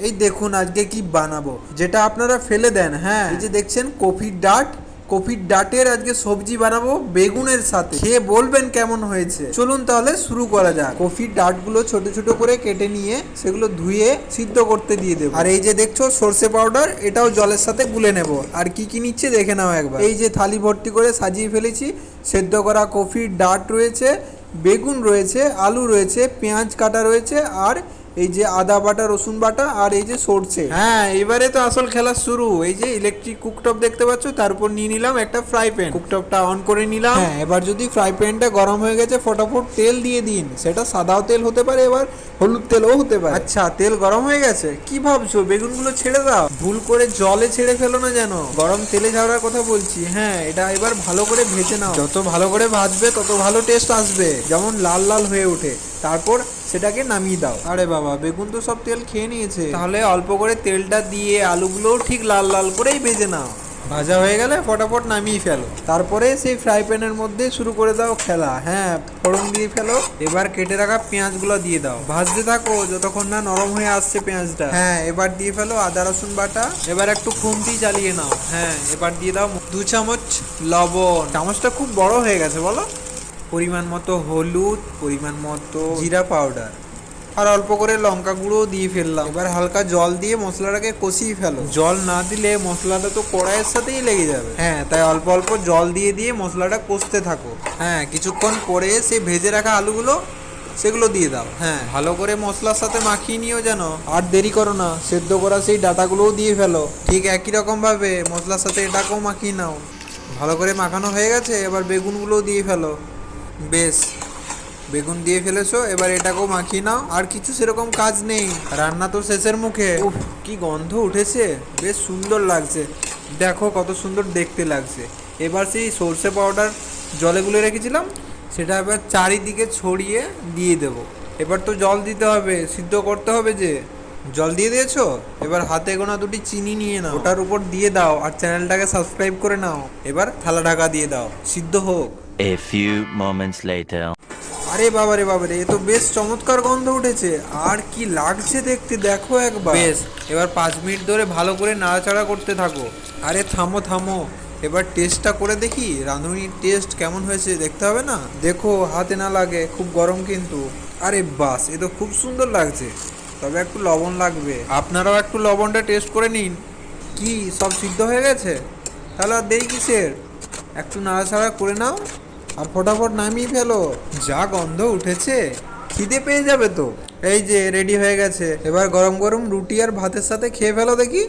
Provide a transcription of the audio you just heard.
এই দেখুন আজকে কি বানাবো, যেটা আপনারা ফেলে দেন। হ্যাঁ, এই যে দেখছেন কফির ডাঁট, কফির ডাঁটের আজকে সবজি বানাবো বেগুনের সাথে। খেয়ে বলবেন কেমন হয়েছে। চলুন তাহলে শুরু করা যাক। কফির ডাঁটগুলো ছোট ছোট করে কেটে নিয়ে সেগুলো ধুয়ে সিদ্ধ করতে দিয়ে দেবো। আর এই যে দেখছো সর্ষে পাউডার, এটাও জলের সাথে গুলে নেব। আর কি কি নিচ্ছে দেখে নাও একবার। এই যে থালি ভর্তি করে সাজিয়ে ফেলেছি। সেদ্ধ করা কফির ডাঁট রয়েছে, বেগুন রয়েছে, আলু রয়েছে, পেঁয়াজ কাটা রয়েছে, আর এই যে আদা বাটা, রসুন বাটা, আর এই যে সরষে। হ্যাঁ, এবারে তো আসল খেলা শুরু। এই যে ইলেকট্রিক কুকটপ দেখতে পাচ্ছ, তার উপর নিয়ে নিলাম একটা ফ্রাই প্যান। কুকটপটা অন করে নিলাম। হ্যাঁ, এবার যদি ফ্রাই প্যানটা গরম হয়ে গেছে, ফটাফট তেল দিয়ে দিন। সেটা সাদাও তেল হতে পারে, এবার হলুদ তেলও হতে পারে। আচ্ছা, তেল গরম হয়ে গেছে। কি ভাবছো, বেগুনগুলো ছেড়ে দাও। ভুল করে জলে ছেড়ে ফেলো না যেন। গরম তেলে ঝাড়ার কথা বলছি। হ্যাঁ, এটা এবার ভালো করে ভেজে নাও। যত ভালো করে ভাজবে তত ভালো টেস্ট আসবে, যেমন লাল লাল হয়ে ওঠে। তারপর সেটাকে নামিয়ে দাও। আরে বাবা, বেগুন তো সব তেল খেয়ে নিয়েছে। তাহলে অল্প করে তেলটা দিয়ে আলুগুলোও ঠিক লাল লাল করেই ভেজে নাও। ভাজা হয়ে গেলে ফটাফট নামিয়ে ফেলো। তারপরে সেই ফ্রাই প্যানের মধ্যে শুরু করে দাও খেলা। হ্যাঁ, ফোড়ন দিয়ে ফেলো। এবার কেটে রাখা পেঁয়াজগুলো দিয়ে দাও। ভাজতে থাকো যতক্ষণ না নরম হয়ে আসছে পেঁয়াজটা। হ্যাঁ, এবার দিয়ে ফেলো আদা রসুন বাটা। এবার একটু খুন্তি চালিয়ে নাও। হ্যাঁ, এবার দিয়ে দাও 2 চামচ লবণ। চামচটা খুব বড় হয়ে গেছে বলো। পরিমাণ মতো হলুদ, পরিমাণ মতো জিরা পাউডার, আর অল্প করে লঙ্কা গুঁড়ো দিয়ে ফেললাম। এবার হালকা জল দিয়ে মশলাটাকে কষিয়ে ফেলো। জল না দিলে মশলাটা তো কড়াইয়ের সাথেই লেগে যাবে। হ্যাঁ, তাই অল্প অল্প জল দিয়ে দিয়ে মশলাটা কষতে থাকো। হ্যাঁ, কিছুক্ষণ পরে সেই ভেজে রাখা আলুগুলো সেগুলো দিয়ে দাও। হ্যাঁ, ভালো করে মশলার সাথে মাখিয়ে নিও যেন। আর দেরি করো না, সেদ্ধ করা সেই ডাটাগুলোও দিয়ে ফেলো। ঠিক একই রকম ভাবে মশলার সাথে এটাকেও মাখিয়ে নাও। ভালো করে মাখানো হয়ে গেছে, এবার বেগুনগুলোও দিয়ে ফেলো। বেশ, বেগুন দিয়ে ফেলেছো, এবার এটাকেও মাখিয়ে নাও। আর কিছু সেরকম কাজ নেই, রান্না তো শেষের মুখে। উফ, কি গন্ধ উঠেছে, বেশ সুন্দর লাগছে। দেখো কত সুন্দর দেখতে লাগছে। এবার সেই সর্ষে পাউডার জলে গুলে রেখেছিলাম, সেটা এবার চারিদিকে ছড়িয়ে দিয়ে দেব। এবার তো জল দিতে হবে, সিদ্ধ করতে হবে যে। জল দিয়ে দিয়েছো, এবার হাতে গোনা 2টি চিনি নিয়ে নাও, ওটার উপর দিয়ে দাও। আর চ্যানেলটাকে সাবস্ক্রাইব করে নাও। এবার থালা ঢাকা দিয়ে দাও, সিদ্ধ হোক। A few moments later. আরে বাবারে বাবারে, এ তো বেশ চমৎকার গন্ধ উঠেছে। আর কি লাগছে দেখতে, দেখো একবার। বেশ, এবার 5 মিনিট ধরে ভালো করে নাড়াচাড়া করতে থাকো। আরে থামো থামো, এবার টেস্টটা করে দেখি রাঁধুনির টেস্ট কেমন হয়েছে। দেখতে হবে না? দেখো হাতে না লাগে, খুব গরম কিন্তু। আরে বাস, এ তো খুব সুন্দর লাগছে। তবে একটু লবণ লাগবে, আপনারাও একটু লবণটা টেস্ট করে নিন। কি সব সিদ্ধ হয়ে গেছে? তাহলে আর দেরি কিসের, একটু নাড়াচাড়া করে নাও আর ফটাফট নামিয়ে ফেলো। যা গন্ধ উঠেছে, খিদে পেয়ে যাবে তো। এই যে রেডি হয়ে গেছে। এবার গরম গরম রুটি আর ভাতের সাথে খেয়ে ফেলো দেখি।